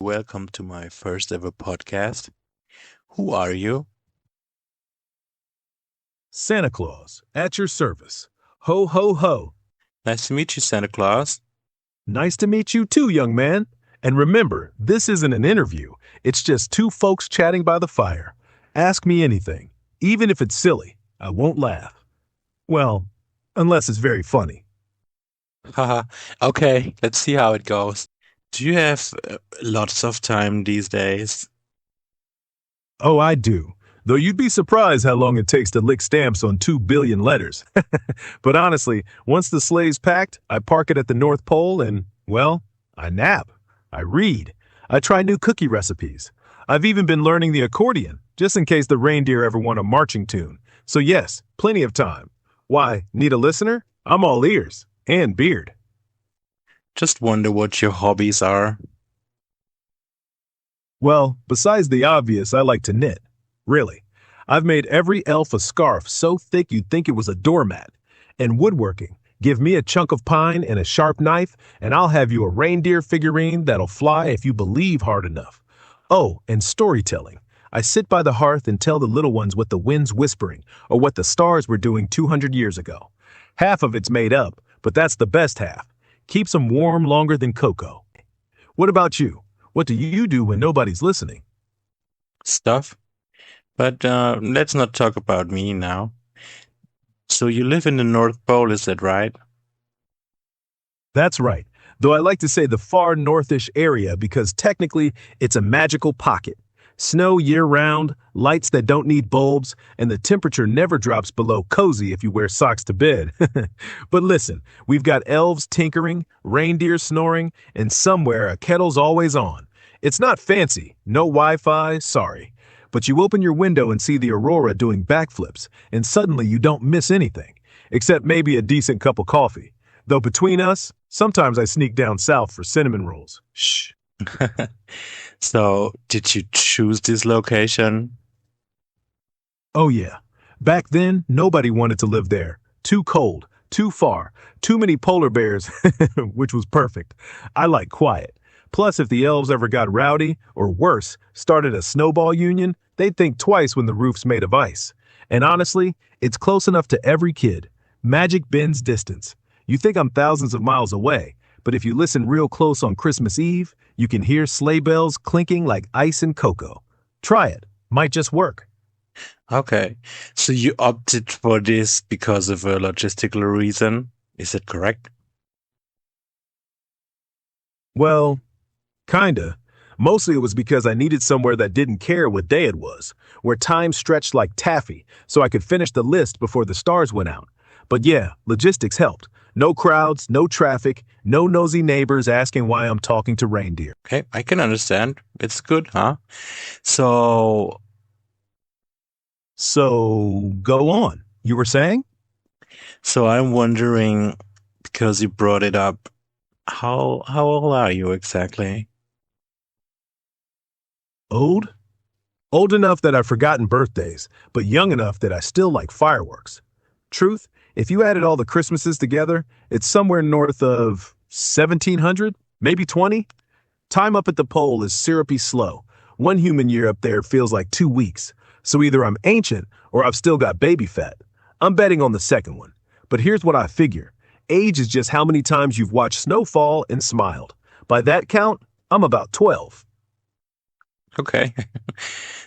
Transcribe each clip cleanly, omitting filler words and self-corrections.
welcome to my first ever podcast. Who are you? Santa Claus, at your service. Ho, ho, ho. Nice to meet you, Santa Claus. Nice to meet you too, young man. And remember, this isn't an interview. It's just two folks chatting by the fire. Ask me anything, even if it's silly. I won't laugh. Well, unless it's very funny. Haha. Okay, let's see how it goes. Do you have lots of time these days? Oh, I do. Though you'd be surprised how long it takes to lick stamps on 2 billion letters. But honestly, once the sleigh's packed, I park it at the North Pole and, well, I nap. I read. I try new cookie recipes. I've even been learning the accordion, just in case the reindeer ever want a marching tune. So yes, plenty of time. Why, need a listener? I'm all ears. And beard. Just wonder what your hobbies are. Well, besides the obvious, I like to knit. Really. I've made every elf a scarf so thick you'd think it was a doormat. And woodworking. Give me a chunk of pine and a sharp knife, and I'll have you a reindeer figurine that'll fly if you believe hard enough. Oh, and storytelling. I sit by the hearth and tell the little ones what the wind's whispering, or what the stars were doing 200 years ago. Half of it's made up, but that's the best half. Keeps them warm longer than cocoa. What about you? What do you do when nobody's listening? Stuff. But let's not talk about me now. So you live in the North Pole, is that right? That's right, though I like to say the far northish area because technically it's a magical pocket. Snow year-round, lights that don't need bulbs, and the temperature never drops below cozy if you wear socks to bed. But listen, we've got elves tinkering, reindeer snoring, and somewhere a kettle's always on. It's not fancy, no Wi-Fi, sorry. But you open your window and see the aurora doing backflips, and suddenly you don't miss anything, except maybe a decent cup of coffee. Though between us, sometimes I sneak down south for cinnamon rolls. Shh. So, did you choose this location? Oh yeah. Back then, nobody wanted to live there. Too cold, too far, too many polar bears, which was perfect. I like quiet. Plus, if the elves ever got rowdy, or worse, started a snowball union, they'd think twice when the roof's made of ice. And honestly, it's close enough to every kid. Magic bends distance. You think I'm thousands of miles away, but if you listen real close on Christmas Eve, you can hear sleigh bells clinking like ice and cocoa. Try it. Might just work. Okay, so you opted for this because of a logistical reason, is that correct? Well, kinda. Mostly it was because I needed somewhere that didn't care what day it was, where time stretched like taffy, so I could finish the list before the stars went out. But yeah, logistics helped. No crowds, no traffic, no nosy neighbors asking why I'm talking to reindeer. Okay, I can understand. It's good, huh? So, So, go on. You were saying? so I'm wondering, because you brought it up, how old are you exactly? Old? Old enough that I've forgotten birthdays, but young enough that I still like fireworks. Truth, if you added all the Christmases together, it's somewhere north of 1700, maybe 20. Time up at the pole is syrupy slow. One human year up there feels like 2 weeks. So either I'm ancient or I've still got baby fat. I'm betting on the second one. But here's what I figure. Age is just how many times you've watched snow fall and smiled. By that count, I'm about 12. Okay.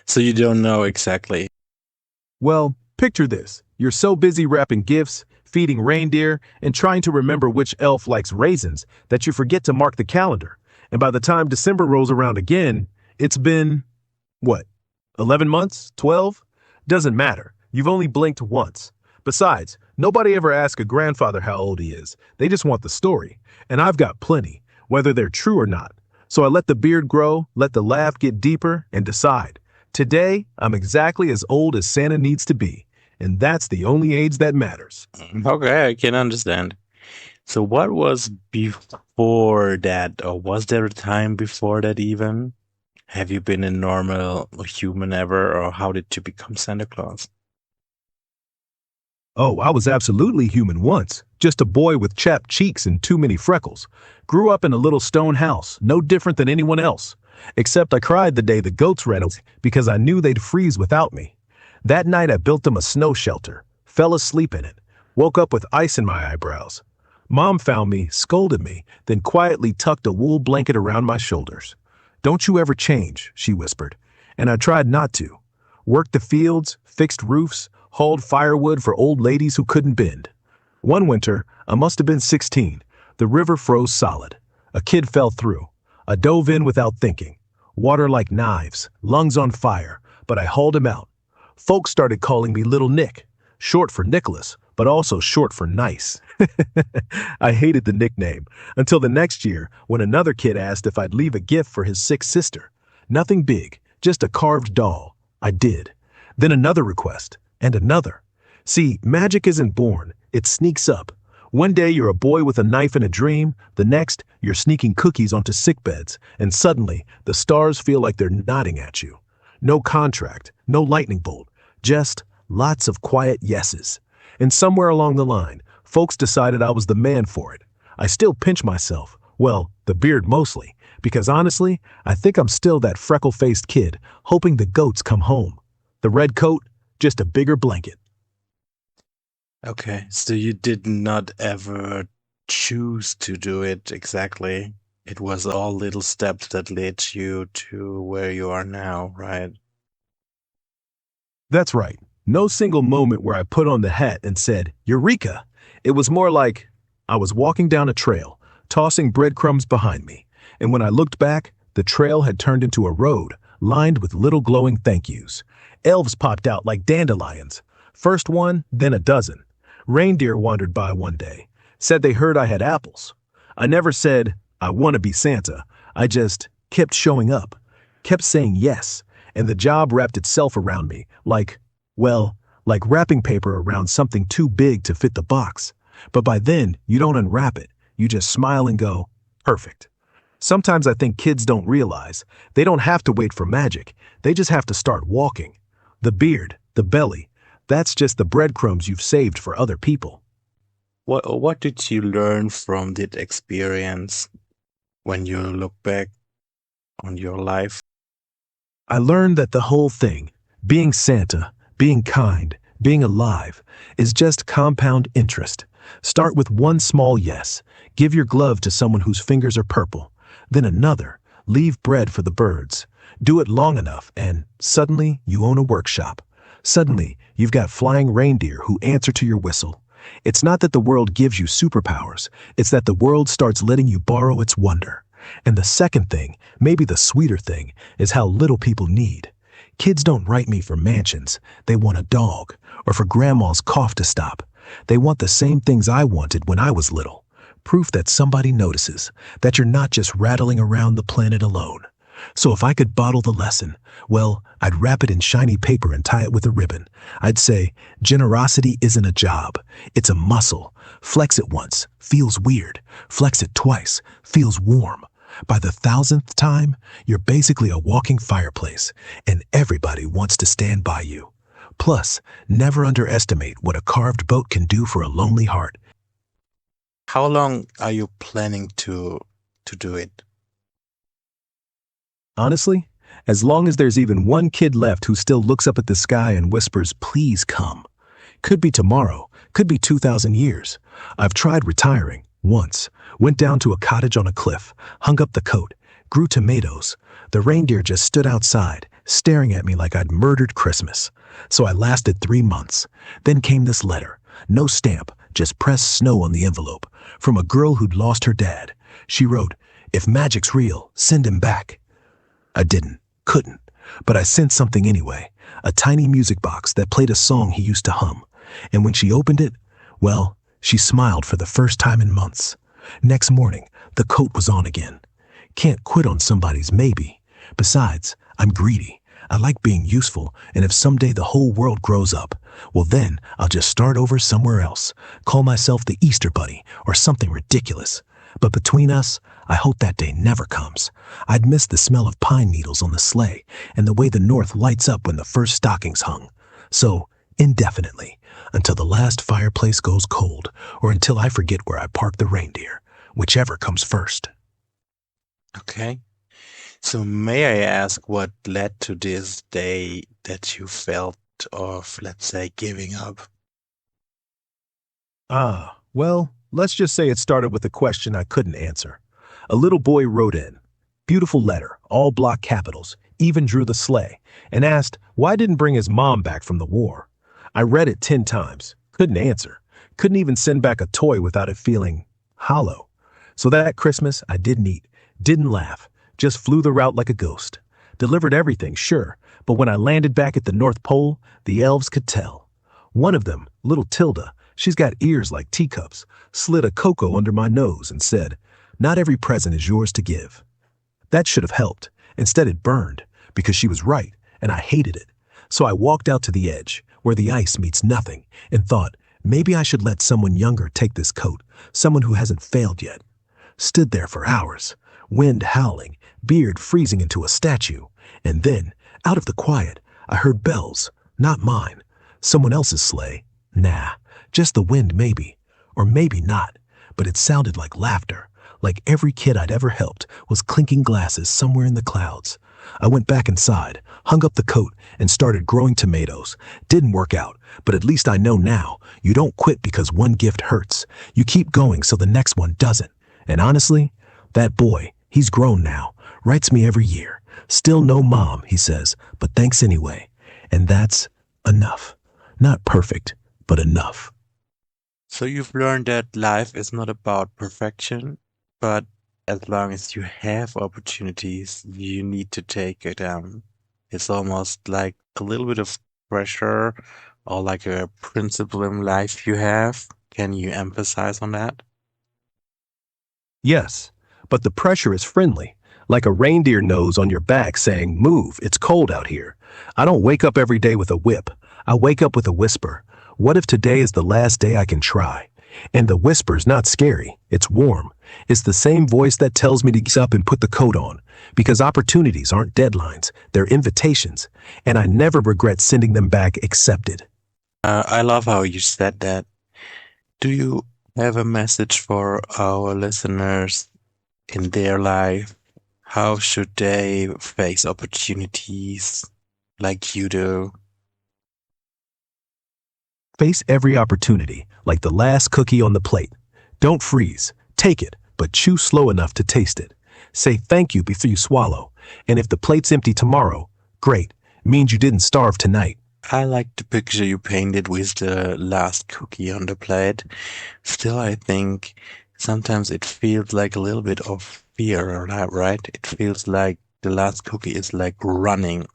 So you don't know exactly. Well, picture this. You're so busy wrapping gifts, feeding reindeer, and trying to remember which elf likes raisins that you forget to mark the calendar. And by the time December rolls around again, it's been, what, 11 months? 12? Doesn't matter. You've only blinked once. Besides, nobody ever asks a grandfather how old he is. They just want the story. And I've got plenty, whether they're true or not. So I let the beard grow, let the laugh get deeper, and decide. Today, I'm exactly as old as Santa needs to be. And that's the only age that matters. Okay, I can understand. So what was before that, or was there a time before that even? Have you been a normal human ever, or how did you become Santa Claus? Oh, I was absolutely human once, just a boy with chapped cheeks and too many freckles. Grew up in a little stone house, no different than anyone else. Except I cried the day the goats ran away because I knew they'd freeze without me. That night I built them a snow shelter, fell asleep in it, woke up with ice in my eyebrows. Mom found me, scolded me, then quietly tucked a wool blanket around my shoulders. "Don't you ever change," she whispered, and I tried not to. Worked the fields, fixed roofs, hauled firewood for old ladies who couldn't bend. One winter, I must have been 16, the river froze solid. A kid fell through. I dove in without thinking. Water like knives, lungs on fire, but I hauled him out. Folks started calling me Little Nick, short for Nicholas, but also short for nice. I hated the nickname until the next year when another kid asked if I'd leave a gift for his sick sister. Nothing big, just a carved doll. I did. Then another request, and another. See, magic isn't born, it sneaks up. One day you're a boy with a knife in a dream, the next you're sneaking cookies onto sick beds, and suddenly the stars feel like they're nodding at you. No contract, no lightning bolt, just lots of quiet yeses. And somewhere along the line, folks decided I was the man for it. I still pinch myself, well, the beard mostly, because honestly, I think I'm still that freckle-faced kid hoping the goats come home. The red coat, just a bigger blanket. Okay, so you did not ever choose to do it exactly. It was all little steps that led you to where you are now, right? That's right. No single moment where I put on the hat and said, Eureka! It was more like I was walking down a trail, tossing breadcrumbs behind me, and when I looked back, the trail had turned into a road lined with little glowing thank yous. Elves popped out like dandelions. First one, then a dozen. Reindeer wandered by one day, said they heard I had apples. I never said, I want to be Santa. I just kept showing up, kept saying yes, and the job wrapped itself around me well, like wrapping paper around something too big to fit the box. But by then, you don't unwrap it. You just smile and go, perfect. Sometimes I think kids don't realize they don't have to wait for magic. They just have to start walking. The beard, the belly, that's just the breadcrumbs you've saved for other people. What did you learn from that experience when you look back on your life? I learned that the whole thing, being Santa, being kind, being alive, is just compound interest. Start with one small yes. Give your glove to someone whose fingers are purple. Then another. Leave bread for the birds. Do it long enough, and suddenly you own a workshop. Suddenly, you've got flying reindeer who answer to your whistle. It's not that the world gives you superpowers. It's that the world starts letting you borrow its wonder. And the second thing, maybe the sweeter thing, is how little people need. Kids don't write me for mansions. They want a dog, or for grandma's cough to stop. They want the same things I wanted when I was little. Proof that somebody notices, that you're not just rattling around the planet alone. So if I could bottle the lesson, well, I'd wrap it in shiny paper and tie it with a ribbon. I'd say, generosity isn't a job. It's a muscle. Flex it once, feels weird. Flex it twice, feels warm. By the 1,000th time, you're basically a walking fireplace, and everybody wants to stand by you. Plus, never underestimate what a carved boat can do for a lonely heart. How long are you planning to do it? Honestly, as long as there's even one kid left who still looks up at the sky and whispers, please come. Could be tomorrow, could be 2,000 years. I've tried retiring, once. Went down to a cottage on a cliff, hung up the coat, grew tomatoes. The reindeer just stood outside, staring at me like I'd murdered Christmas. So I lasted 3 months. Then came this letter. No stamp, just pressed snow on the envelope. From a girl who'd lost her dad. She wrote, if magic's real, send him back. I didn't, couldn't, but I sent something anyway. A tiny music box that played a song he used to hum. And when she opened it, well, she smiled for the first time in months. Next morning, the coat was on again. Can't quit on somebody's maybe. Besides, I'm greedy. I like being useful, and if someday the whole world grows up, well then, I'll just start over somewhere else. Call myself the Easter Bunny, or something ridiculous. But between us, I hope that day never comes. I'd miss the smell of pine needles on the sleigh, and the way the north lights up when the first stockings hung. So, indefinitely, until the last fireplace goes cold, or until I forget where I parked the reindeer, whichever comes first. Okay. So may I ask what led to this day that you felt of, let's say, giving up? Well, let's just say it started with a question I couldn't answer. A little boy wrote in, beautiful letter, all block capitals, even drew the sleigh, and asked why didn't bring his mom back from the war. I read it 10 times, couldn't answer, couldn't even send back a toy without it feeling hollow. So that Christmas, I didn't eat, didn't laugh, just flew the route like a ghost. Delivered everything, sure, but when I landed back at the North Pole, the elves could tell. One of them, little Tilda, she's got ears like teacups, slid a cocoa under my nose and said, "Not every present is yours to give." That should have helped. Instead, it burned, because she was right, and I hated it. So I walked out to the edge, where the ice meets nothing, and thought, maybe I should let someone younger take this coat, someone who hasn't failed yet. Stood there for hours, wind howling, beard freezing into a statue, and then, out of the quiet, I heard bells, not mine, someone else's sleigh. Nah, just the wind maybe, or maybe not, but it sounded like laughter, like every kid I'd ever helped was clinking glasses somewhere in the clouds. I went back inside, hung up the coat, and started growing tomatoes. Didn't work out, but at least I know now, you don't quit because one gift hurts. You keep going so the next one doesn't. And honestly, that boy, he's grown now, writes me every year. Still no mom, he says, but thanks anyway. And that's enough. Not perfect, but enough. So you've learned that life is not about perfection, but as long as you have opportunities, you need to take it. It's almost like a little bit of pressure or like a principle in life you have. Can you emphasize on that? Yes, but the pressure is friendly, like a reindeer nose on your back saying, move, it's cold out here. I don't wake up every day with a whip. I wake up with a whisper. What if today is the last day I can try? And the whisper's not scary, it's warm. It's the same voice that tells me to get up and put the coat on. Because opportunities aren't deadlines, they're invitations. And I never regret sending them back accepted. I love how you said that. Do you have a message for our listeners in their life? How should they face opportunities like you do? Face every opportunity, like the last cookie on the plate. Don't freeze. Take it, but chew slow enough to taste it. Say thank you before you swallow. And if the plate's empty tomorrow, great. Means you didn't starve tonight. I like the picture you painted with the last cookie on the plate. Still, I think sometimes it feels like a little bit of fear, right? It feels like the last cookie is like running.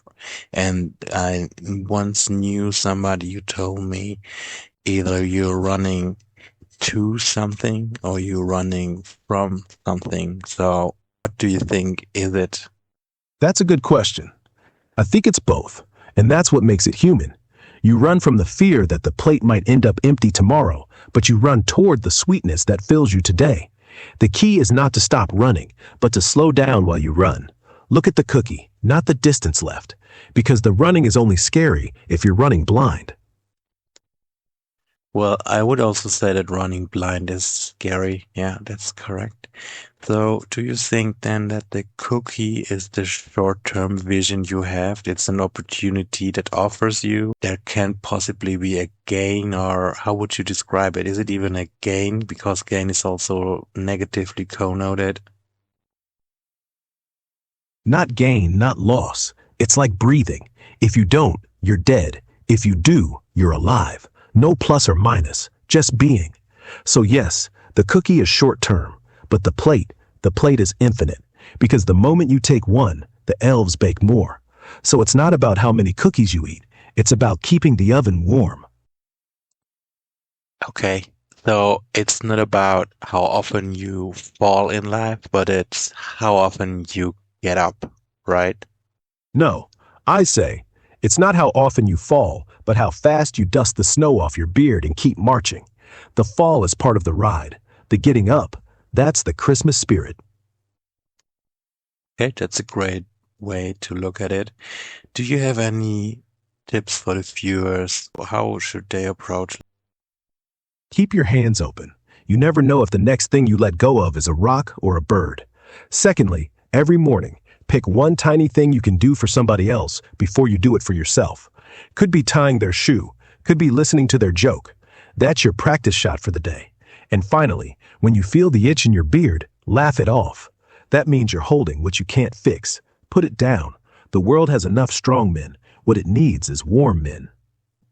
And I once knew somebody who told me either you're running to something or you're running from something. So, what do you think is it? That's a good question. I think it's both, and that's what makes it human. You run from the fear that the plate might end up empty tomorrow, but you run toward the sweetness that fills you today. The key is not to stop running, but to slow down while you run. Look at the cookie, not the distance left, because the running is only scary if you're running blind. Well, I would also say that running blind is scary. Yeah, that's correct. So, do you think then that the cookie is the short-term vision you have? It's an opportunity that offers you. There can possibly be a gain, or how would you describe it? Is it even a gain? Because gain is also negatively connoted. Not gain, not loss. It's like breathing. If you don't, you're dead. If you do, you're alive. No plus or minus, just being. So yes, the cookie is short term, but the plate is infinite. Because the moment you take one, the elves bake more. So it's not about how many cookies you eat. It's about keeping the oven warm. Okay. So it's not about how often you fall in life, but it's how often you get up, right? No, I say, it's not how often you fall, but how fast you dust the snow off your beard and keep marching. The fall is part of the ride. The getting up, that's the Christmas spirit. Okay, that's a great way to look at it. Do you have any tips for the viewers? How should they approach? Keep your hands open. You never know if the next thing you let go of is a rock or a bird. Secondly, every morning, Pick one tiny thing you can do for somebody else before you do it for yourself. Could be tying their shoe, could be listening to their joke. That's your practice shot for the day. And finally, when you feel the itch in your beard, laugh it off. That means you're holding what you can't fix. Put it down. The world has enough strong men. What it needs is warm men.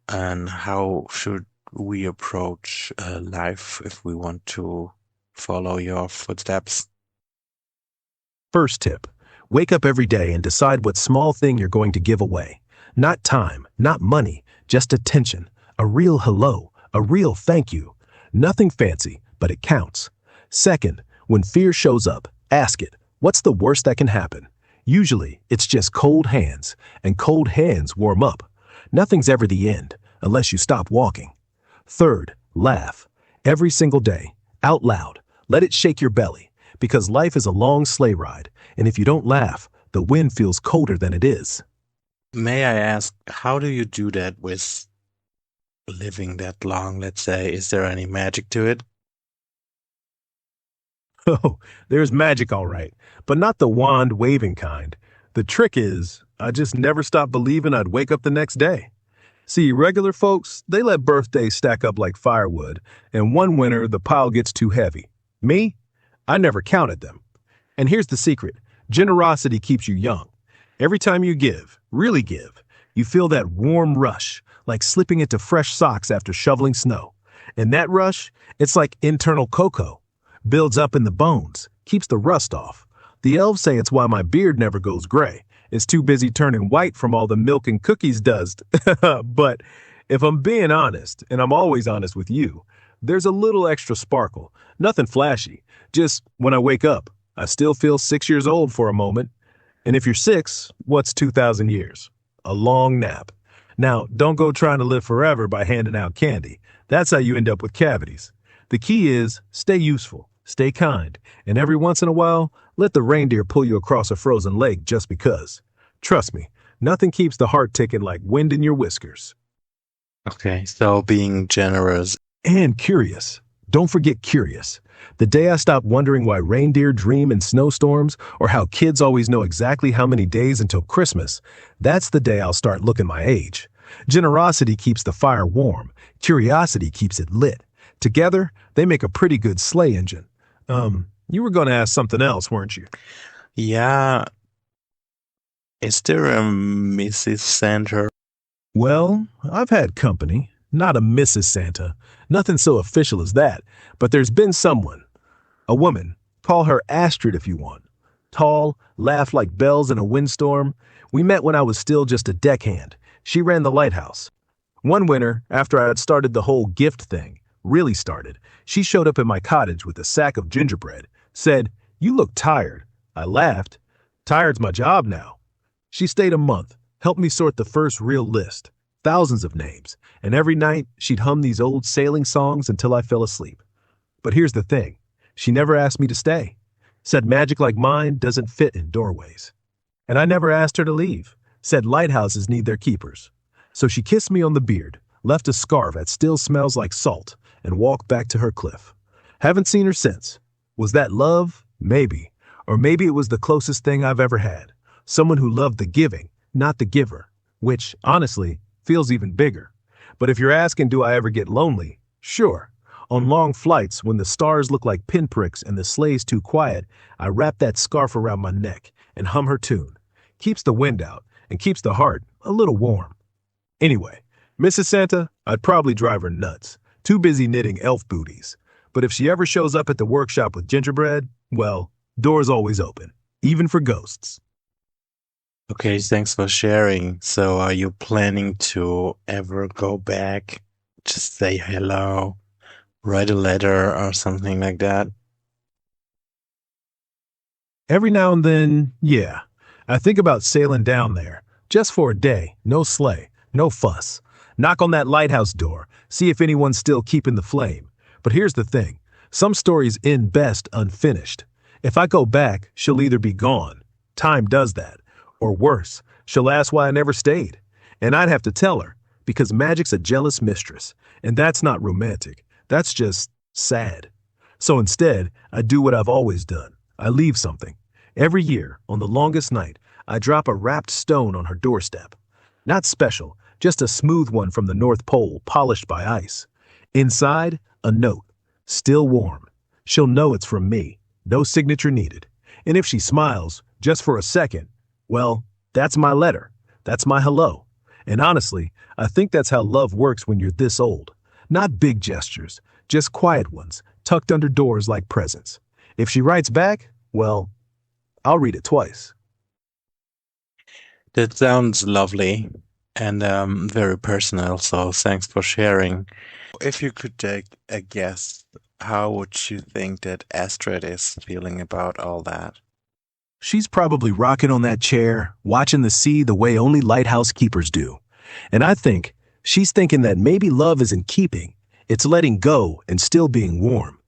And how should we approach life if we want to follow your footsteps? First tip, wake up every day and decide what small thing you're going to give away. Not time, not money, just attention. A real hello, a real thank you. Nothing fancy, but it counts. Second, when fear shows up, ask it, what's the worst that can happen? Usually, it's just cold hands, and cold hands warm up. Nothing's ever the end, unless you stop walking. Third, laugh. Every single day, out loud. Let it shake your belly, because life is a long sleigh ride, and if you don't laugh, the wind feels colder than it is. May I ask, how do you do that with living that long, let's say? Is there any magic to it? Oh, there's magic all right, but not the wand waving kind. The trick is, I just never stopped believing I'd wake up the next day. See, regular folks, they let birthdays stack up like firewood, and one winter the pile gets too heavy. Me? I never counted them. And here's the secret. Generosity keeps you young. Every time you give, really give, you feel that warm rush, like slipping into fresh socks after shoveling snow. And that rush, it's like internal cocoa. Builds up in the bones, keeps the rust off. The elves say it's why my beard never goes gray. It's too busy turning white from all the milk and cookies dust. But if I'm being honest, and I'm always honest with you, there's a little extra sparkle. Nothing flashy. Just when I wake up, I still feel 6 years old for a moment. And if you're 6, what's 2,000 years? A long nap. Now, don't go trying to live forever by handing out candy. That's how you end up with cavities. The key is stay useful, stay kind, and every once in a while, let the reindeer pull you across a frozen lake just because. Trust me, nothing keeps the heart ticking like wind in your whiskers. Okay, so being generous. And curious. Don't forget curious. The day I stopped wondering why reindeer dream in snowstorms or how kids always know exactly how many days until Christmas, that's the day I'll start looking my age. Generosity keeps the fire warm. Curiosity keeps it lit. Together, they make a pretty good sleigh engine. You were going to ask something else, weren't you? Yeah, is there a Mrs. Santa? Well, I've had company. Not a Mrs. Santa. Nothing so official as that. But there's been someone. A woman. Call her Astrid if you want. Tall, laughed like bells in a windstorm. We met when I was still just a deckhand. She ran the lighthouse. One winter, after I had started the whole gift thing, really started, she showed up at my cottage with a sack of gingerbread, said, "You look tired." I laughed. Tired's my job now. She stayed a month, helped me sort the first real list, thousands of names, and every night she'd hum these old sailing songs until I fell asleep. But here's the thing, she never asked me to stay. Said magic like mine doesn't fit in doorways. And I never asked her to leave. Said lighthouses need their keepers. So she kissed me on the beard, left a scarf that still smells like salt, and walked back to her cliff. Haven't seen her since. Was that love? Maybe. Or maybe it was the closest thing I've ever had. Someone who loved the giving, not the giver, which, honestly, feels even bigger. But if you're asking, do I ever get lonely? Sure. On long flights, when the stars look like pinpricks and the sleigh's too quiet, I wrap that scarf around my neck and hum her tune. Keeps the wind out and keeps the heart a little warm. Anyway, Mrs. Santa, I'd probably drive her nuts. Too busy knitting elf booties. But if she ever shows up at the workshop with gingerbread, well, doors always open, even for ghosts. Okay, thanks for sharing. So, are you planning to ever go back? Just say hello, write a letter, or something like that? Every now and then, yeah. I think about sailing down there, just for a day, no sleigh, no fuss. Knock on that lighthouse door, see if anyone's still keeping the flame. But here's the thing, some stories end best unfinished. If I go back, she'll either be gone. Time does that. Or worse, she'll ask why I never stayed. And I'd have to tell her, because magic's a jealous mistress, and that's not romantic. That's just sad. So instead, I do what I've always done. I leave something. Every year, on the longest night, I drop a wrapped stone on her doorstep. Not special, just a smooth one from the North Pole, polished by ice. Inside, a note, still warm. She'll know it's from me, no signature needed. And if she smiles, just for a second, well, that's my letter. That's my hello. And honestly, I think that's how love works when you're this old. Not big gestures, just quiet ones, tucked under doors like presents. If she writes back, well, I'll read it twice. That sounds lovely and very personal, so thanks for sharing. If you could take a guess, how would you think that Astrid is feeling about all that? She's probably rocking on that chair, watching the sea the way only lighthouse keepers do. And I think she's thinking that maybe love isn't keeping, it's letting go and still being warm.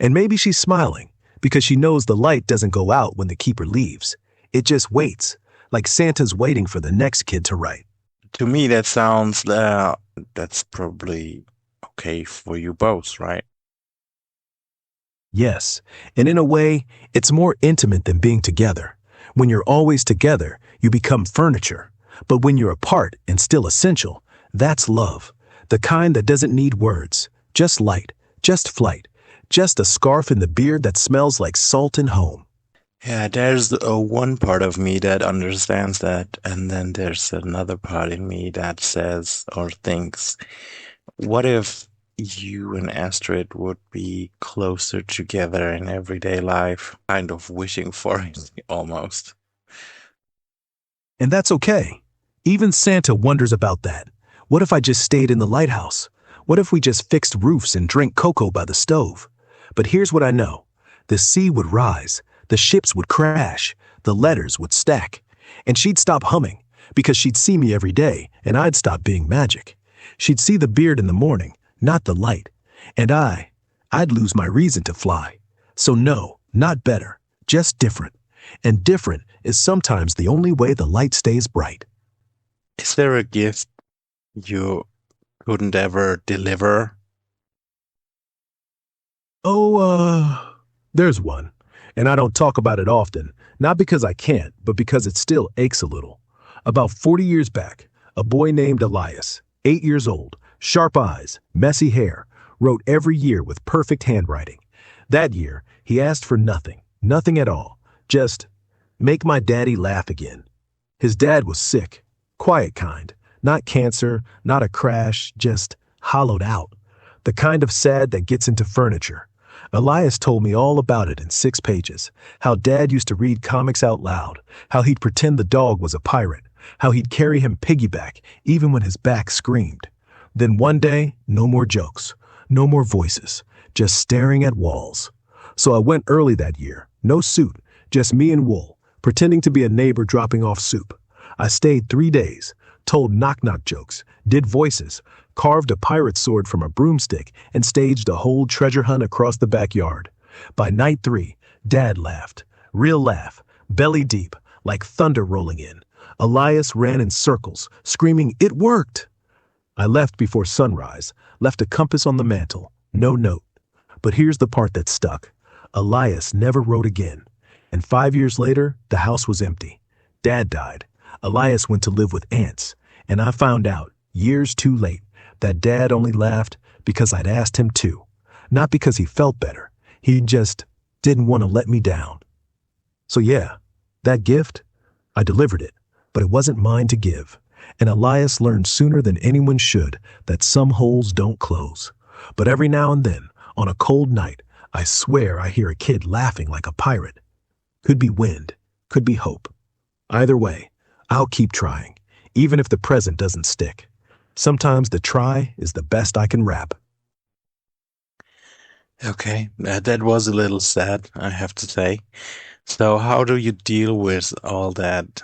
And maybe she's smiling because she knows the light doesn't go out when the keeper leaves. It just waits, like Santa's waiting for the next kid to write. To me, that sounds that's probably okay for you both, right? Yes, and in a way, it's more intimate than being together. When you're always together, you become furniture. But when you're apart and still essential, that's love. The kind that doesn't need words, just light, just flight, just a scarf in the beard that smells like salt and home. Yeah, there's one part of me that understands that, and then there's another part in me that says or thinks, what if you and Astrid would be closer together in everyday life? Kind of wishing for it almost. And that's okay. Even Santa wonders about that. What if I just stayed in the lighthouse? What if we just fixed roofs and drank cocoa by the stove? But here's what I know. The sea would rise, the ships would crash, the letters would stack, and she'd stop humming because she'd see me every day and I'd stop being magic. She'd see the beard in the morning, not the light, and I'd lose my reason to fly. So no, not better, just different. And different is sometimes the only way the light stays bright. Is there a gift you couldn't ever deliver? Oh, there's one. And I don't talk about it often, not because I can't, but because it still aches a little. About 40 years back, a boy named Elias, 8 years old, sharp eyes, messy hair, wrote every year with perfect handwriting. That year, he asked for nothing, nothing at all, just make my daddy laugh again. His dad was sick, quiet kind, not cancer, not a crash, just hollowed out. The kind of sad that gets into furniture. Elias told me all about it in 6 pages. How Dad used to read comics out loud, how he'd pretend the dog was a pirate, how he'd carry him piggyback even when his back screamed. Then one day, no more jokes, no more voices, just staring at walls. So I went early that year, no suit, just me and Wool, pretending to be a neighbor dropping off soup. I stayed 3 days, told knock-knock jokes, did voices, carved a pirate sword from a broomstick, and staged a whole treasure hunt across the backyard. By night 3, Dad laughed. Real laugh, belly deep, like thunder rolling in. Elias ran in circles, screaming, "It worked!" I left before sunrise, left a compass on the mantel, no note. But here's the part that stuck. Elias never wrote again. And 5 years later, the house was empty. Dad died. Elias went to live with aunts. And I found out, years too late, that Dad only laughed because I'd asked him to. Not because he felt better. He just didn't want to let me down. So yeah, that gift, I delivered it, but it wasn't mine to give. And Elias learned sooner than anyone should that some holes don't close. But every now and then, on a cold night, I swear I hear a kid laughing like a pirate. Could be wind, could be hope. Either way, I'll keep trying, even if the present doesn't stick. Sometimes the try is the best I can rap. Okay, that was a little sad, I have to say. So, how do you deal with all that?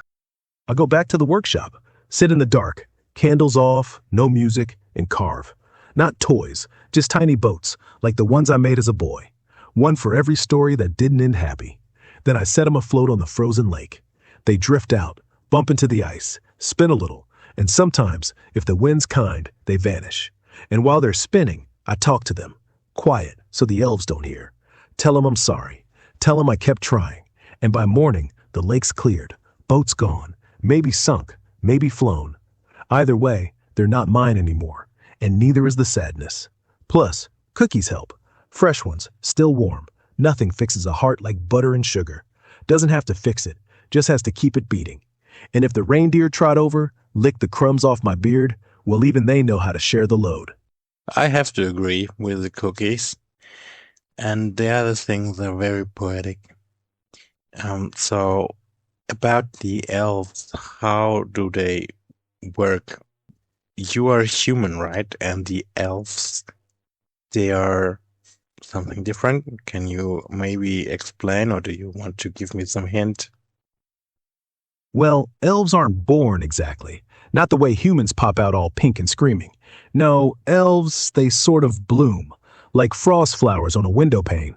I'll go back to the workshop, sit in the dark, candles off, no music, and carve. Not toys, just tiny boats, like the ones I made as a boy. One for every story that didn't end happy. Then I set them afloat on the frozen lake. They drift out, bump into the ice, spin a little, and sometimes, if the wind's kind, they vanish. And while they're spinning, I talk to them, quiet, so the elves don't hear. Tell them I'm sorry. Tell them I kept trying. And by morning, The lake's cleared, boats gone, maybe sunk, maybe flown. Either way, they're not mine anymore, and neither is the sadness. Plus, cookies help. Fresh ones, still warm. Nothing fixes a heart like butter and sugar. Doesn't have to fix it, just has to keep it beating. And if the reindeer trot over, lick the crumbs off my beard, well, even they know how to share the load. I have to agree with the cookies. And the other things are very poetic. So about the elves, how do they work? You are human, right? And the elves, they are something different. Can you maybe explain, or do you want to give me some hint? Well, elves aren't born exactly. Not the way humans pop out all pink and screaming. No, elves, they sort of bloom, like frost flowers on a window pane.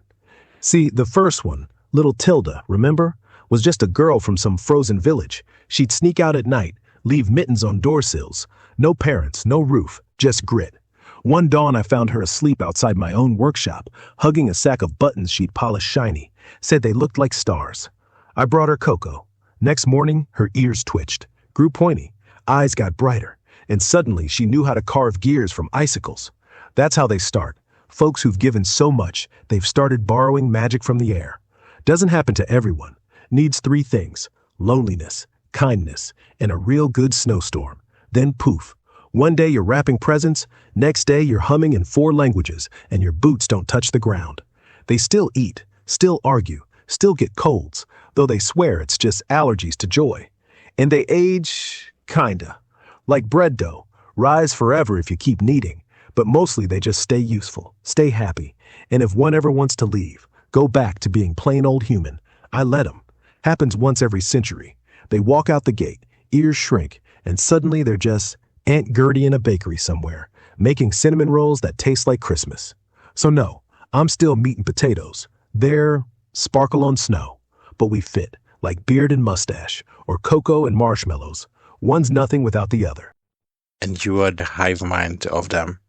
See, the first one, little Tilda, remember? Was just a girl from some frozen village. She'd sneak out at night, leave mittens on door sills. No parents, no roof, just grit. One dawn I found her asleep outside my own workshop, hugging a sack of buttons she'd polished shiny. Said they looked like stars. I brought her cocoa. Next morning, her ears twitched, grew pointy, eyes got brighter, and suddenly she knew how to carve gears from icicles. That's how they start. Folks who've given so much, they've started borrowing magic from the air. Doesn't happen to everyone. Needs three things: loneliness, kindness, and a real good snowstorm. Then poof. One day you're wrapping presents, next day you're humming in four languages, and your boots don't touch the ground. They still eat, still argue, still get colds, though they swear it's just allergies to joy. And they age, kinda. Like bread dough, rise forever if you keep kneading, but mostly they just stay useful, stay happy, and if one ever wants to leave, go back to being plain old human, I let 'em. Happens once every century. They walk out the gate, ears shrink, and suddenly they're just Aunt Gertie in a bakery somewhere, making cinnamon rolls that taste like Christmas. So no, I'm still meat and potatoes. They're sparkle on snow, but we fit, like beard and mustache, or cocoa and marshmallows. One's nothing without the other. And you are the hive mind of them.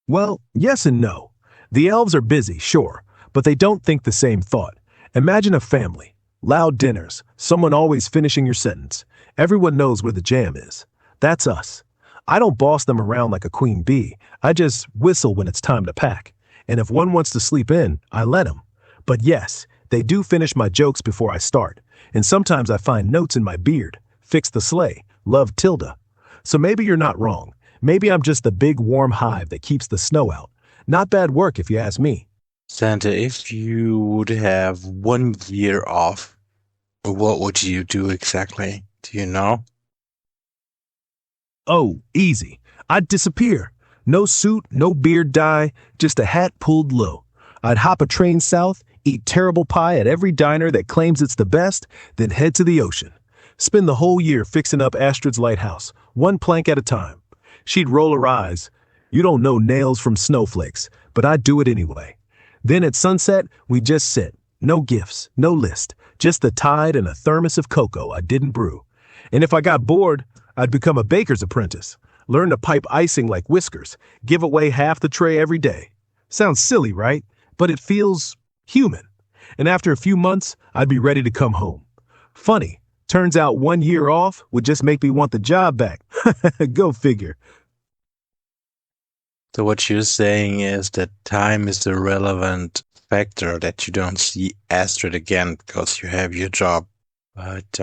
Well, yes and no. The elves are busy, sure, but they don't think the same thought. Imagine a family, loud dinners, someone always finishing your sentence. Everyone knows where the jam is. That's us. I don't boss them around like a queen bee. I just whistle when it's time to pack. And if one wants to sleep in, I let him. But yes, they do finish my jokes before I start. And sometimes I find notes in my beard. Fix the sleigh. Love Tilda. So maybe you're not wrong. Maybe I'm just the big warm hive that keeps the snow out. Not bad work if you ask me. Santa, if you would have 1 year off, what would you do exactly? Do you know? Oh, easy. I'd disappear. No suit, no beard dye, just a hat pulled low. I'd hop a train south, eat terrible pie at every diner that claims it's the best, then head to the ocean. Spend the whole year fixing up Astrid's lighthouse, one plank at a time. She'd roll her eyes. You don't know nails from snowflakes, but I'd do it anyway. Then at sunset, we'd just sit. No gifts, no list, just the tide and a thermos of cocoa I didn't brew. And if I got bored, I'd become a baker's apprentice, learn to pipe icing like Whiskers, give away half the tray every day. Sounds silly, right? But it feels human. And after a few months, I'd be ready to come home. Funny, turns out 1 year off would just make me want the job back. Go figure. So what you're saying is that time is the relevant factor, that you don't see Astrid again because you have your job. But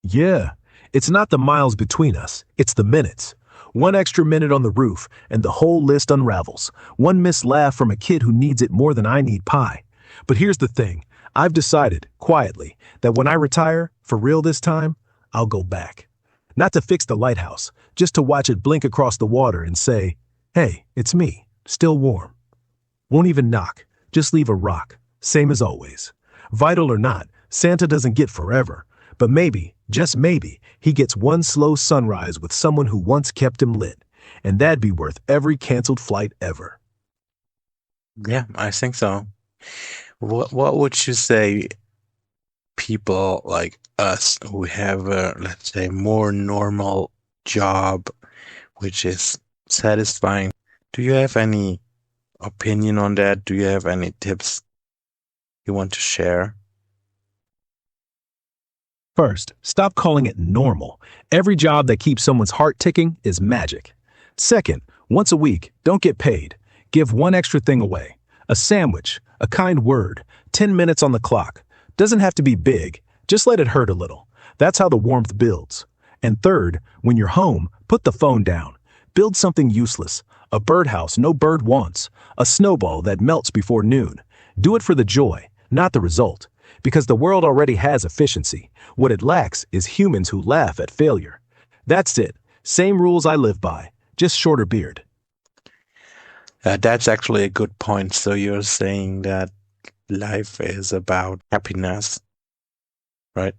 Yeah, it's not the miles between us, it's the minutes. One extra minute on the roof, and the whole list unravels. One missed laugh from a kid who needs it more than I need pie. But here's the thing, I've decided, quietly, that when I retire, for real this time, I'll go back. Not to fix the lighthouse, just to watch it blink across the water and say, hey, it's me, still warm. Won't even knock, just leave a rock, same as always. Vital or not, Santa doesn't get forever. But maybe, just maybe, he gets one slow sunrise with someone who once kept him lit. And that'd be worth every canceled flight ever. yeah, I think so. What would you say people like us who have a, let's say, more normal job, which is satisfying? Do you have any opinion on that? Do you have any tips you want to share? First, stop calling it normal. Every job that keeps someone's heart ticking is magic. Second, once a week, don't get paid. Give one extra thing away. A sandwich, a kind word, 10 minutes on the clock. Doesn't have to be big, just let it hurt a little. That's how the warmth builds. And third, when you're home, put the phone down. Build something useless. A birdhouse no bird wants. A snowball that melts before noon. Do it for the joy, not the result. Because the world already has efficiency. What it lacks is humans who laugh at failure. That's it. Same rules I live by, just shorter beard. That's actually a good point. So you're saying that life is about happiness, right?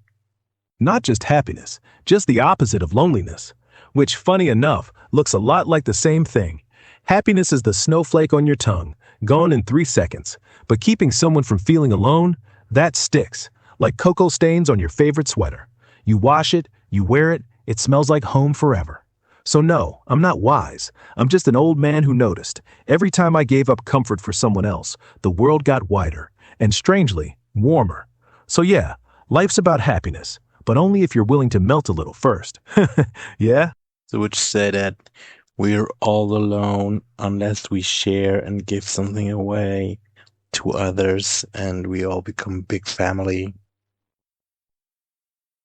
Not just happiness, just the opposite of loneliness, which, funny enough, looks a lot like the same thing. Happiness is the snowflake on your tongue, gone in 3 seconds, but keeping someone from feeling alone, that sticks, like cocoa stains on your favorite sweater. You wash it, you wear it, it smells like home forever. So no, I'm not wise. I'm just an old man who noticed. Every time I gave up comfort for someone else, the world got wider, and strangely, warmer. So yeah, life's about happiness, but only if you're willing to melt a little first. Yeah? So which say that we're all alone unless we share and give something away to others and we all become a big family.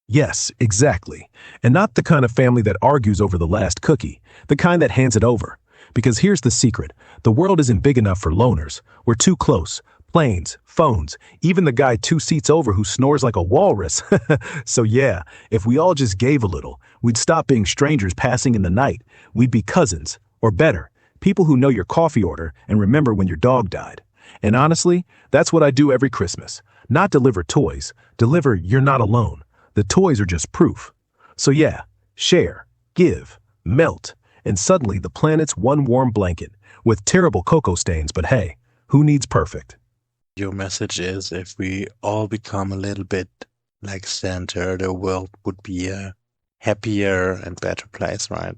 Yes, exactly. And not the kind of family that argues over the last cookie, the kind that hands it over. Because here's the secret. The world isn't big enough for loners. We're too close. Planes, phones, even the guy 2 seats over who snores like a walrus. So yeah, if we all just gave a little, we'd stop being strangers passing in the night. We'd be cousins, or better, people who know your coffee order and remember when your dog died. And honestly, that's what I do every Christmas. Not deliver toys, deliver you're not alone. The toys are just proof. So yeah, share, give, melt, and suddenly the planet's one warm blanket, with terrible cocoa stains, but hey, who needs perfect? Your message is if we all become a little bit like Santa, the world would be a happier and better place, right?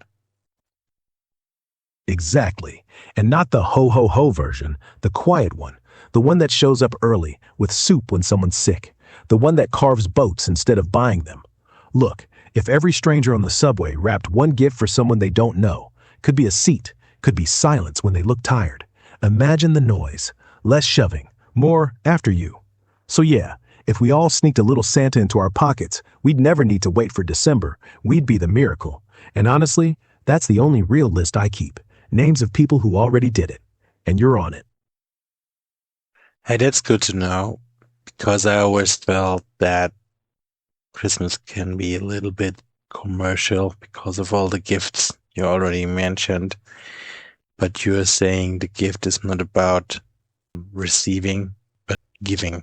Exactly. And not the ho ho ho version, the quiet one, the one that shows up early with soup when someone's sick, the one that carves boats instead of buying them. Look, if every stranger on the subway wrapped one gift for someone they don't know, could be a seat, could be silence when they look tired. Imagine the noise, less shoving, more after you. So yeah, if we all sneaked a little Santa into our pockets, we'd never need to wait for December. We'd be the miracle. And honestly, that's the only real list I keep. Names of people who already did it. And you're on it. Hey, that's good to know because I always felt that Christmas can be a little bit commercial because of all the gifts you already mentioned. But you're saying the gift is not about receiving, but giving.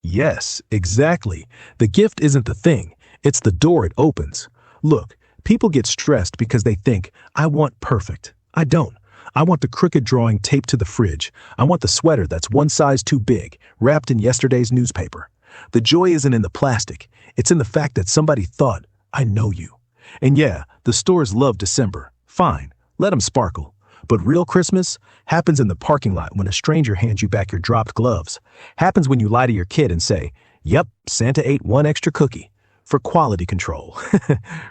Yes, exactly. The gift isn't the thing, it's the door it opens. Look, people get stressed because they think, I want perfect. I don't. I want the crooked drawing taped to the fridge. I want the sweater that's one size too big, wrapped in yesterday's newspaper. The joy isn't in the plastic, it's in the fact that somebody thought, I know you. And yeah, the stores love December. Fine, let them sparkle. But real Christmas happens in the parking lot when a stranger hands you back your dropped gloves. Happens when you lie to your kid and say, yep, Santa ate one extra cookie. For quality control.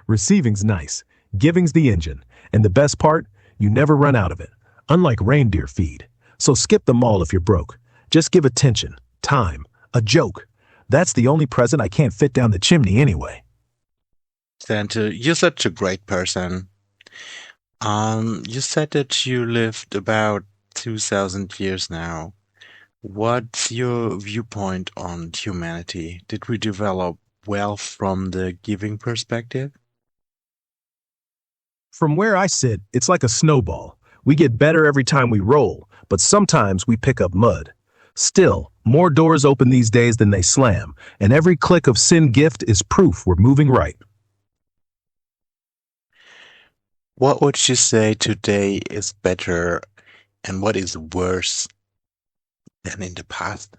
Receiving's nice. Giving's the engine. And the best part, you never run out of it. Unlike reindeer feed. So skip the mall if you're broke. Just give attention, time, a joke. That's the only present I can't fit down the chimney anyway. Santa, you're such a great person. You said that you lived about 2000 years now. What's your viewpoint on humanity? Did we develop well from the giving perspective? From where I sit, it's like a snowball. We get better every time we roll, but sometimes we pick up mud. Still, more doors open these days than they slam, and every click of sin gift is proof we're moving right. What would you say today is better and what is worse than in the past?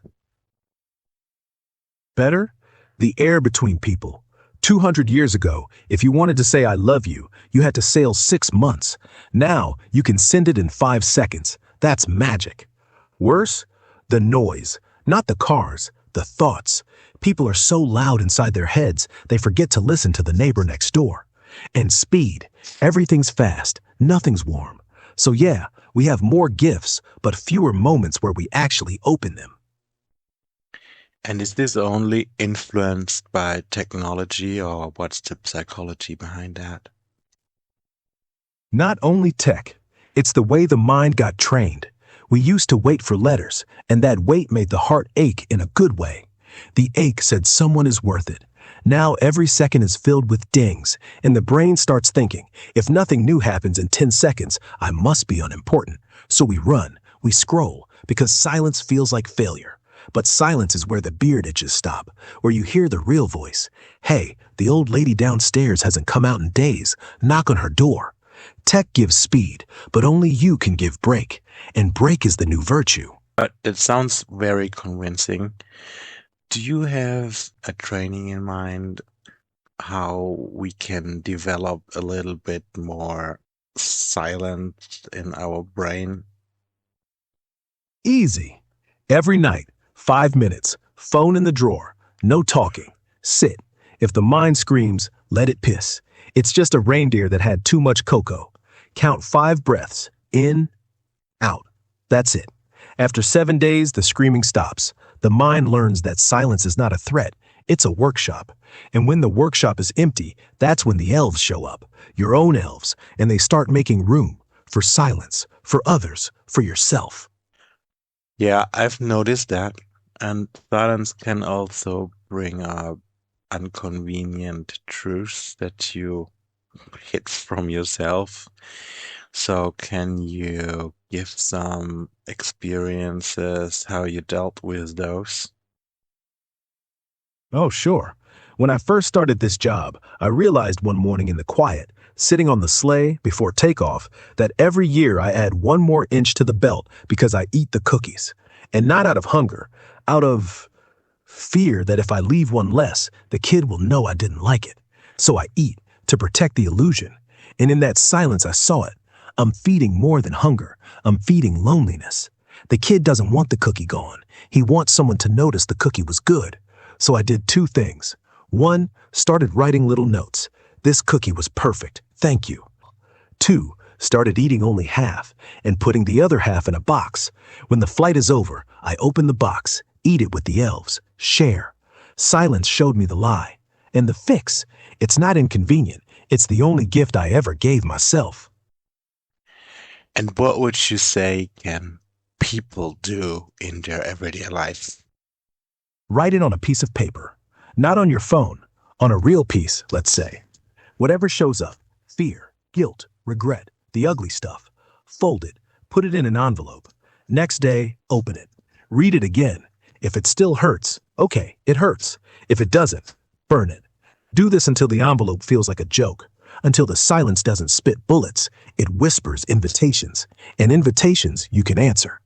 Better? The air between people. 200 years ago, if you wanted to say I love you, you had to sail 6 months. Now, you can send it in 5 seconds. That's magic. Worse? The noise. Not the cars, the thoughts. People are so loud inside their heads, they forget to listen to the neighbor next door. And speed. Everything's fast, nothing's warm. So yeah, we have more gifts, but fewer moments where we actually open them. And is this only influenced by technology, or what's the psychology behind that? Not only tech, it's the way the mind got trained. We used to wait for letters, and that wait made the heart ache in a good way. The ache said someone is worth it. Now every second is filled with dings, and the brain starts thinking, if nothing new happens in 10 seconds, I must be unimportant. So we run, we scroll, because silence feels like failure. But silence is where the beard itches stop, where you hear the real voice. Hey, the old lady downstairs hasn't come out in days. Knock on her door. Tech gives speed, but only you can give break, and break is the new virtue. But it sounds very convincing. Do you have a training in mind how we can develop a little bit more silence in our brain? Easy. Every night, 5 minutes, phone in the drawer, no talking. Sit. If the mind screams, let it piss. It's just a reindeer that had too much cocoa. Count 5 breaths, in, out. That's it. After 7 days, the screaming stops. The mind learns that silence is not a threat, it's a workshop. And when the workshop is empty, that's when the elves show up, your own elves, and they start making room for silence, for others, for yourself. Yeah, I've noticed that. And silence can also bring up inconvenient truths that you hid from yourself. So, can you give some experiences how you dealt with those? Oh, sure. When I first started this job, I realized one morning in the quiet, sitting on the sleigh before takeoff, that every year I add 1 more inch to the belt because I eat the cookies. And not out of hunger, out of fear that if I leave one less, the kid will know I didn't like it. So I eat to protect the illusion. And in that silence, I saw it. I'm feeding more than hunger. I'm feeding loneliness. The kid doesn't want the cookie gone. He wants someone to notice the cookie was good. So I did 2 things. One, started writing little notes. This cookie was perfect. Thank you. Two, started eating only half and putting the other half in a box. When the flight is over, I open the box, eat it with the elves, share. Silence showed me the lie. And the fix, it's not inconvenient. It's the only gift I ever gave myself. And what would you say can people do in their everyday life? Write it on a piece of paper. Not on your phone. On a real piece, let's say. Whatever shows up, fear, guilt, regret, the ugly stuff. Fold it, put it in an envelope. Next day, open it. Read it again. If it still hurts, okay, it hurts. If it doesn't, burn it. Do this until the envelope feels like a joke. Until the silence doesn't spit bullets, it whispers invitations. And invitations you can answer.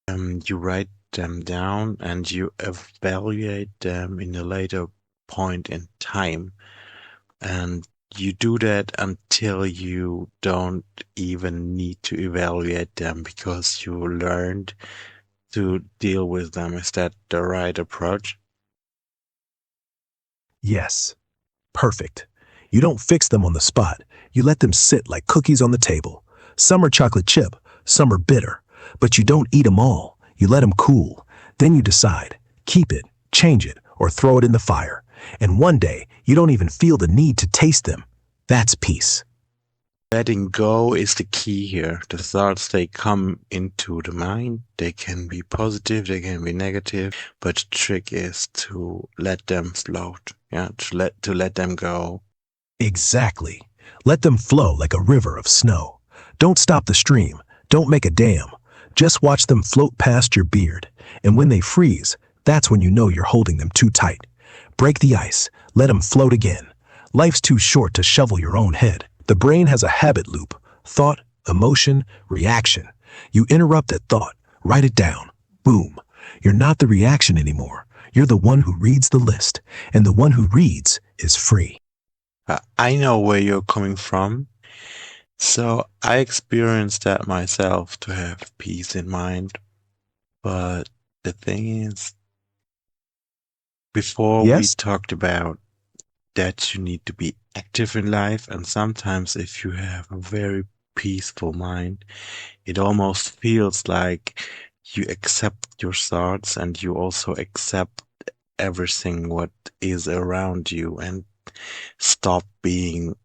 You write them down and you evaluate them in a later point in time. And you do that until you don't even need to evaluate them because you learned to deal with them. Is that the right approach? Yes, perfect. You don't fix them on the spot. You let them sit like cookies on the table. Some are chocolate chip, some are bitter. But you don't eat them all. You let them cool. Then you decide, keep it, change it, or throw it in the fire. And one day, you don't even feel the need to taste them. That's peace. Letting go is the key here. The thoughts, they come into the mind. They can be positive, they can be negative, but the trick is to let them float. Yeah, to let them go. Exactly. Let them flow like a river of snow. Don't stop the stream. Don't make a dam. Just watch them float past your beard. And when they freeze, that's when you know you're holding them too tight. Break the ice. Let them float again. Life's too short to shovel your own head. The brain has a habit loop. Thought, emotion, reaction. You interrupt that thought. Write it down. Boom. You're not the reaction anymore. You're the one who reads the list. And the one who reads is free. I know where you're coming from. So I experienced that myself to have peace in mind. But the thing is, Before we Yes? talked about that you need to be active in life, and sometimes if you have a very peaceful mind, it almost feels like you accept your thoughts and you also accept everything what is around you and stop being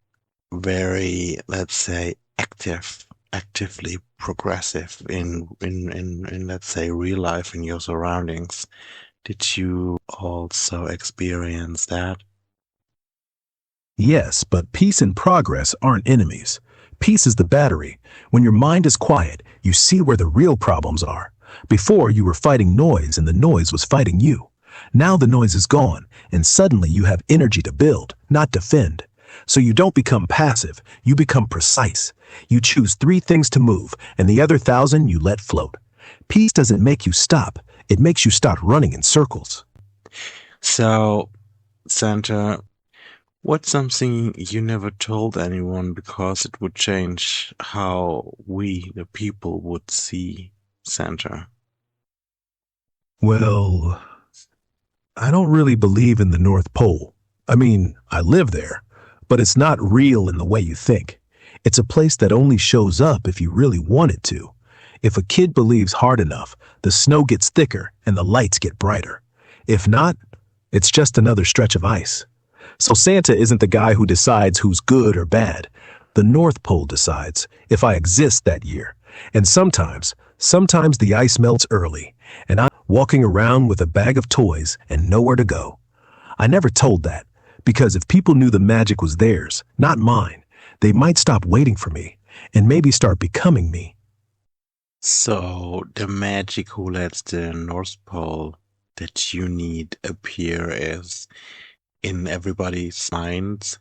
very, let's say, actively progressive in let's say real life in your surroundings. Did you also experience that? Yes, but peace and progress aren't enemies. Peace is the battery. When your mind is quiet, you see where the real problems are. Before, you were fighting noise and the noise was fighting you. Now the noise is gone, and suddenly you have energy to build, not defend. So you don't become passive, you become precise. You choose three things to move, and the other thousand you let float. Peace doesn't make you stop, it makes you stop running in circles. So, Santa, what's something you never told anyone because it would change how we, the people, would see Santa? Well, I don't really believe in the North Pole. I mean, I live there, but it's not real in the way you think. It's a place that only shows up if you really want it to. If a kid believes hard enough, the snow gets thicker and the lights get brighter. If not, it's just another stretch of ice. So Santa isn't the guy who decides who's good or bad. The North Pole decides if I exist that year. And sometimes the ice melts early, and I'm walking around with a bag of toys and nowhere to go. I never told that, because if people knew the magic was theirs, not mine, they might stop waiting for me and maybe start becoming me. So, the magic who lets the North Pole that you need appear is in everybody's minds.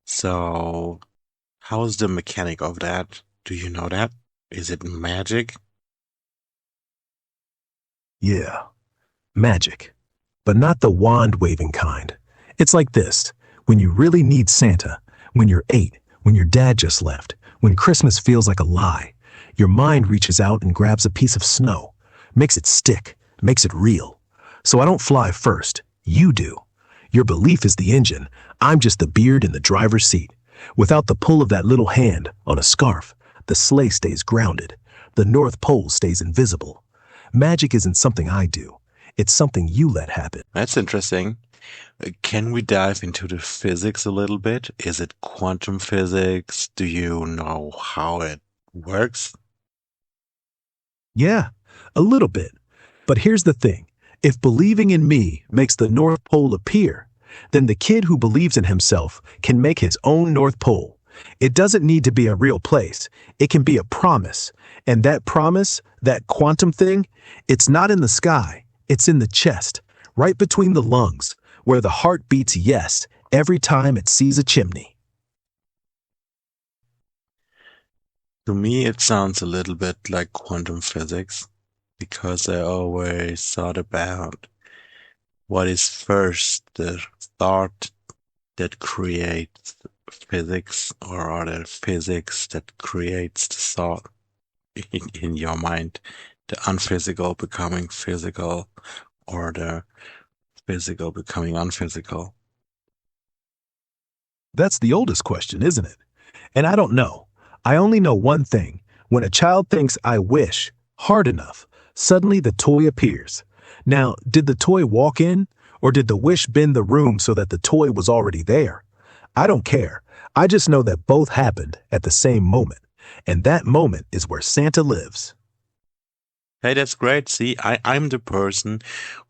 So, how's the mechanic of that? Do you know that? Is it magic? Yeah, magic. But not the wand waving kind. It's like this: when you really need Santa, when you're 8, when your dad just left, when Christmas feels like a lie, your mind reaches out and grabs a piece of snow, makes it stick, makes it real. So I don't fly first, you do. Your belief is the engine, I'm just the beard in the driver's seat. Without the pull of that little hand on a scarf, the sleigh stays grounded, the North Pole stays invisible. Magic isn't something I do. It's something you let happen. That's interesting. Can we dive into the physics a little bit? Is it quantum physics? Do you know how it works? Yeah, a little bit. But here's the thing. If believing in me makes the North Pole appear, then the kid who believes in himself can make his own North Pole. It doesn't need to be a real place. It can be a promise. And that promise, that quantum thing, it's not in the sky. It's in the chest, right between the lungs, where the heart beats yes every time it sees a chimney. To me, it sounds a little bit like quantum physics because I always thought about what is first, the thought that creates physics, or are there physics that creates the thought in your mind, the unphysical becoming physical, or the physical becoming unphysical? That's the oldest question, isn't it? And I don't know. I only know one thing. When a child thinks I wish hard enough, suddenly the toy appears. Now, did the toy walk in, or did the wish bend the room so that the toy was already there? I don't care. I just know that both happened at the same moment. And that moment is where Santa lives. Hey, that's great. See, I'm the person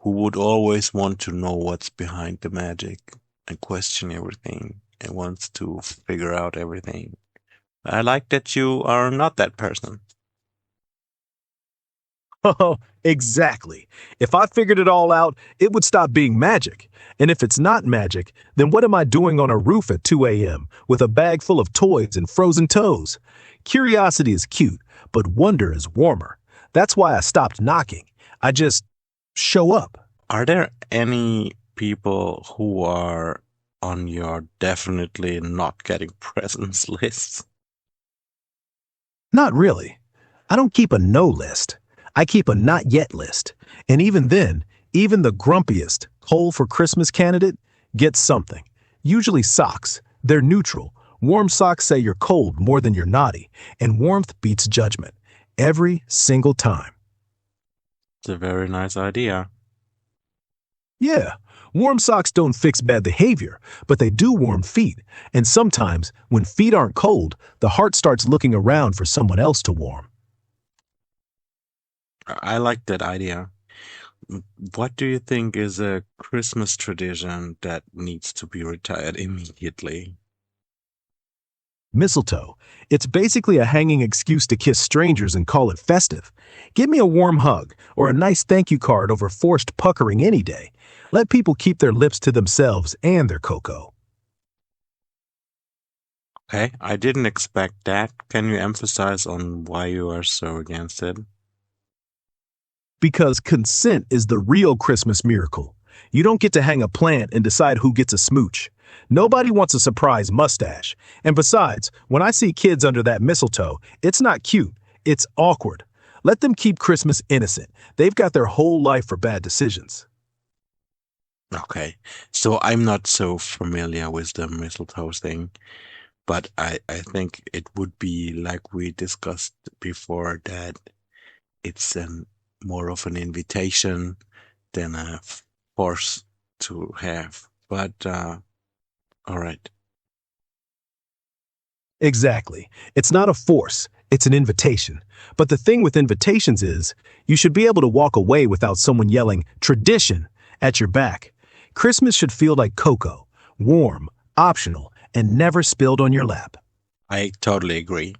who would always want to know what's behind the magic and question everything and wants to figure out everything. I like that you are not that person. Oh, exactly. If I figured it all out, it would stop being magic. And if it's not magic, then what am I doing on a roof at 2 a.m. with a bag full of toys and frozen toes? Curiosity is cute, but wonder is warmer. That's why I stopped knocking. I just show up. Are there any people who are on your definitely not getting presents list? Not really. I don't keep a no list. I keep a not yet list. And even then, Even the grumpiest coal for Christmas candidate gets something. Usually socks. They're neutral. Warm socks say you're cold more than you're naughty, and warmth beats judgment. Every single time. It's a very nice idea. Yeah, warm socks don't fix bad behavior, but they do warm feet. And sometimes, when feet aren't cold, the heart starts looking around for someone else to warm. I like that idea. What do you think is a Christmas tradition that needs to be retired immediately? Mistletoe. It's basically a hanging excuse to kiss strangers and call it festive. Give me a warm hug or a nice thank you card over forced puckering any day. Let people keep their lips to themselves and their cocoa. Okay, I didn't expect that. Can you emphasize on why you are so against it? Because consent is the real Christmas miracle. You don't get to hang a plant and decide who gets a smooch. Nobody wants a surprise mustache. And besides, when I see kids under that mistletoe, it's not cute, it's awkward. Let them keep Christmas innocent. They've got their whole life for bad decisions. Okay, so I'm not so familiar with the mistletoe thing, but I think it would be like we discussed before that it's more of an invitation than a force to have. But all right. Exactly. It's not a force, it's an invitation. But the thing with invitations is, you should be able to walk away without someone yelling, tradition, at your back. Christmas should feel like cocoa, warm, optional, and never spilled on your lap. I totally agree.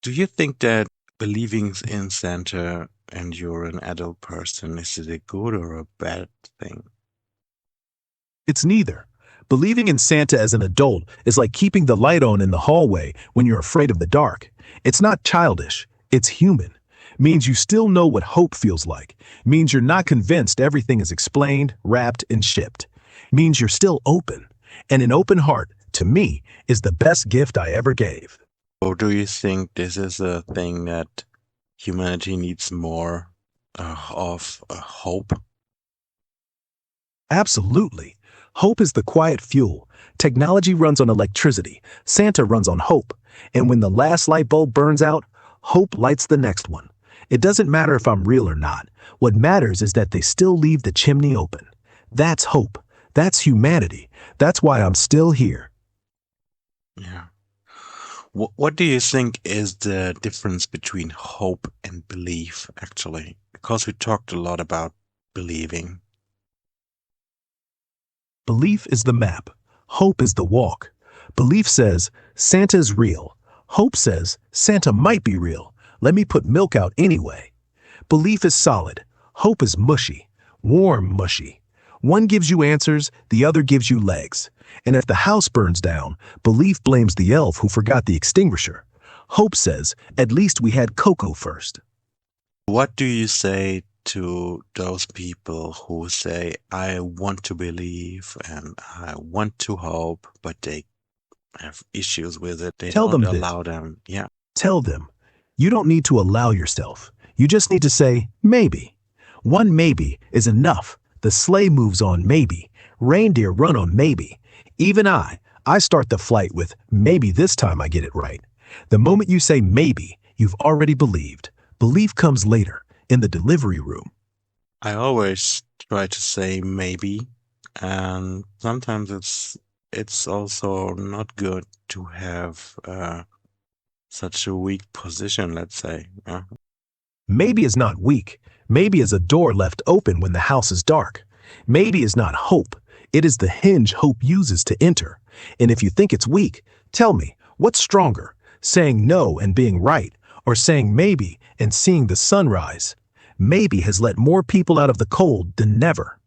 Do you think that believing in Santa and you're an adult person, is it a good or a bad thing? It's neither. Believing in Santa as an adult is like keeping the light on in the hallway when you're afraid of the dark. It's not childish, it's human. Means you still know what hope feels like. Means you're not convinced everything is explained, wrapped, and shipped. Means you're still open. And an open heart, to me, is the best gift I ever gave. Or do you think this is a thing that humanity needs more of hope? Absolutely. Hope is the quiet fuel. Technology runs on electricity. Santa runs on hope. And when the last light bulb burns out, hope lights the next one. It doesn't matter if I'm real or not. What matters is that they still leave the chimney open. That's hope. That's humanity. That's why I'm still here. Yeah. What do you think is the difference between hope and belief, actually? Because we talked a lot about believing. Belief is the map. Hope is the walk. Belief says, Santa's real. Hope says, Santa might be real. Let me put milk out anyway. Belief is solid. Hope is mushy. Warm mushy. One gives you answers, the other gives you legs. And if the house burns down, belief blames the elf who forgot the extinguisher. Hope says, at least we had cocoa first. What do you say to those people who say, I want to believe and I want to hope, but they have issues with it? They Tell don't them this. allow them. Yeah. Tell them, you don't need to allow yourself. You just need to say, maybe. One maybe is enough. The sleigh moves on maybe. Reindeer run on maybe. Even I start the flight with maybe this time I get it right. The moment you say maybe, you've already believed. Belief comes later, in the delivery room. I always try to say maybe, and sometimes it's also not good to have such a weak position, let's say. Yeah. Maybe is not weak. Maybe is a door left open when the house is dark. Maybe is not hope. It is the hinge hope uses to enter. And if you think it's weak, tell me, what's stronger? Saying no and being right, or saying maybe and seeing the sunrise? Maybe has let more people out of the cold than never.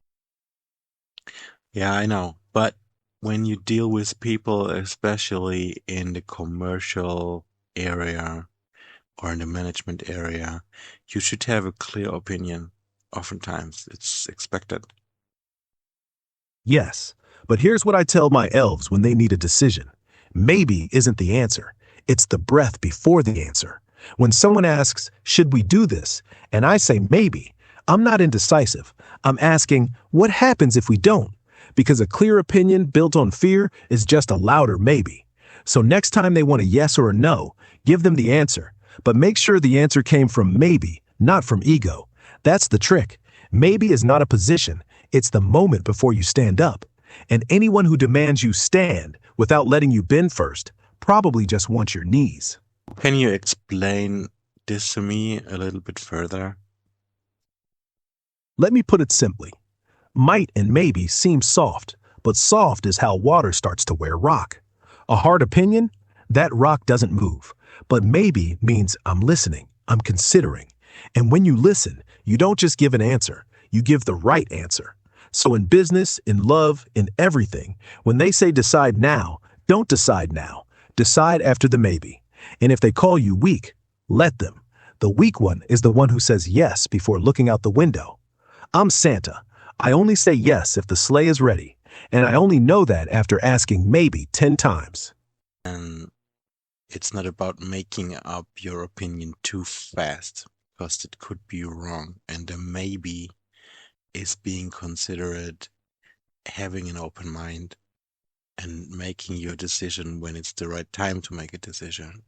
Yeah, I know. But when you deal with people, especially in the commercial area or in the management area, you should have a clear opinion. Oftentimes, it's expected. Yes, but here's what I tell my elves when they need a decision. Maybe isn't the answer. It's the breath before the answer. When someone asks, should we do this? And I say maybe, I'm not indecisive. I'm asking, what happens if we don't? Because a clear opinion built on fear is just a louder maybe. So next time they want a yes or a no, give them the answer. But make sure the answer came from maybe, not from ego. That's the trick. Maybe is not a position, it's the moment before you stand up. And anyone who demands you stand without letting you bend first probably just wants your knees. Can you explain this to me a little bit further? Let me put it simply. Might and maybe seem soft, but soft is how water starts to wear rock. A hard opinion? That rock doesn't move. But maybe means I'm listening, I'm considering. And when you listen, you don't just give an answer, you give the right answer. So in business, in love, in everything, when they say decide now, don't decide now. Decide after the maybe. And if they call you weak, let them. The weak one is the one who says yes before looking out the window. I'm Santa. I only say yes if the sleigh is ready, and I only know that after asking maybe 10 times. And it's not about making up your opinion too fast, because it could be wrong. And the maybe is being considerate, having an open mind, and making your decision when it's the right time to make a decision.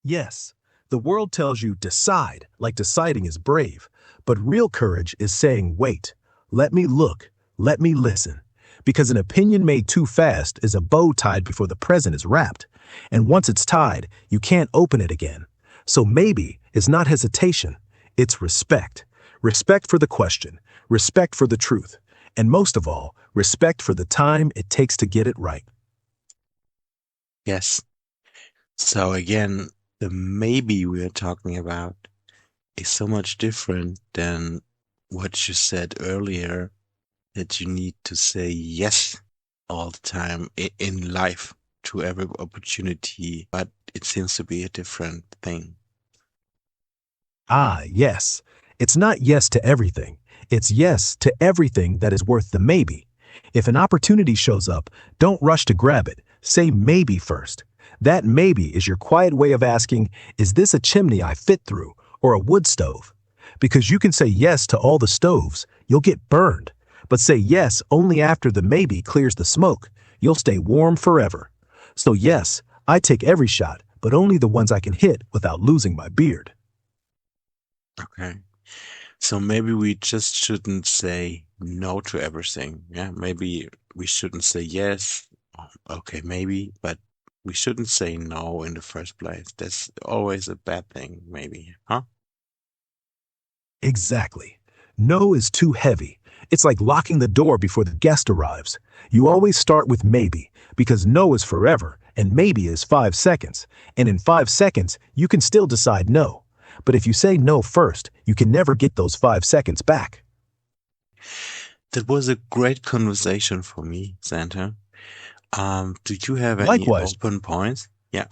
Yes, the world tells you decide, like deciding is brave, but real courage is saying wait, let me look, let me listen. Because an opinion made too fast is a bow tied before the present is wrapped, and once it's tied, you can't open it again. So maybe is not hesitation, it's respect. Respect for the question, respect for the truth, and most of all, respect for the time it takes to get it right. Yes. So again, the maybe we are talking about is so much different than what you said earlier, that you need to say yes all the time in life to every opportunity, but it seems to be a different thing. Ah, yes. It's not yes to everything. It's yes to everything that is worth the maybe. If an opportunity shows up, don't rush to grab it. Say maybe first. That maybe is your quiet way of asking, is this a chimney I fit through or a wood stove? Because you can say yes to all the stoves, you'll get burned. But say yes only after the maybe clears the smoke. You'll stay warm forever. So yes, I take every shot, but only the ones I can hit without losing my beard. Okay. So maybe we just shouldn't say no to everything. Yeah, maybe we shouldn't say yes. Okay, maybe, but we shouldn't say no in the first place. That's always a bad thing, maybe, huh? Exactly. No is too heavy. It's like locking the door before the guest arrives. You always start with maybe, because no is forever, and maybe is 5 seconds. And in 5 seconds, you can still decide no. But if you say no first, you can never get those 5 seconds back. That was a great conversation for me, Santa. Do you have any Likewise, open points? Yeah.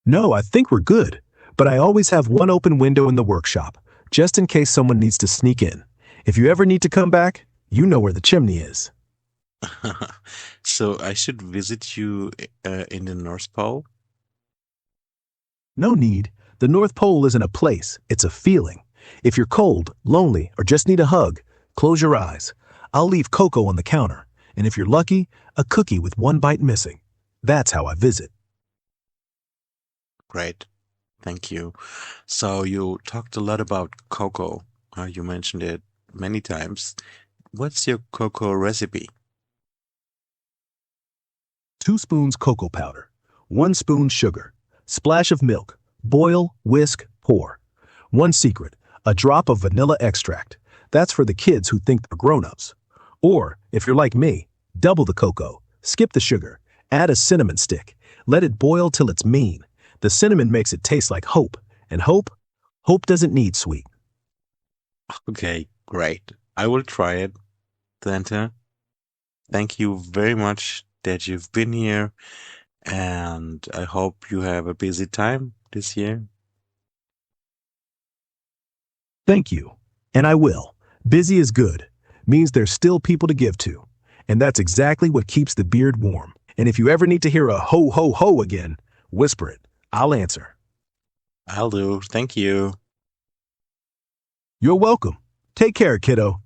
no, I think we're good. But I always have one open window in the workshop, just in case someone needs to sneak in. If you ever need to come back, you know where the chimney is. So I should visit you in the North Pole? No need. The North Pole isn't a place, it's a feeling. If you're cold, lonely, or just need a hug, close your eyes. I'll leave cocoa on the counter, and if you're lucky, a cookie with one bite missing. That's how I visit. Great. Thank you. So you talked a lot about cocoa. You mentioned it many times. What's your cocoa recipe? 2 spoons cocoa powder, 1 spoon sugar, splash of milk, boil, whisk, pour. One secret, a drop of vanilla extract. That's for the kids who think they're grown-ups. Or, if you're like me, double the cocoa, skip the sugar, add a cinnamon stick, let it boil till it's mean. The cinnamon makes it taste like hope, and hope doesn't need sweet. Okay, great. I will try it, Santa. Thank you very much that you've been here, and I hope you have a busy time this year. Thank you. And I will. Busy is good. Means there's still people to give to. And that's exactly what keeps the beard warm. And if you ever need to hear a ho ho ho again, whisper it. I'll answer. I'll do. Thank you. You're welcome. Take care, kiddo.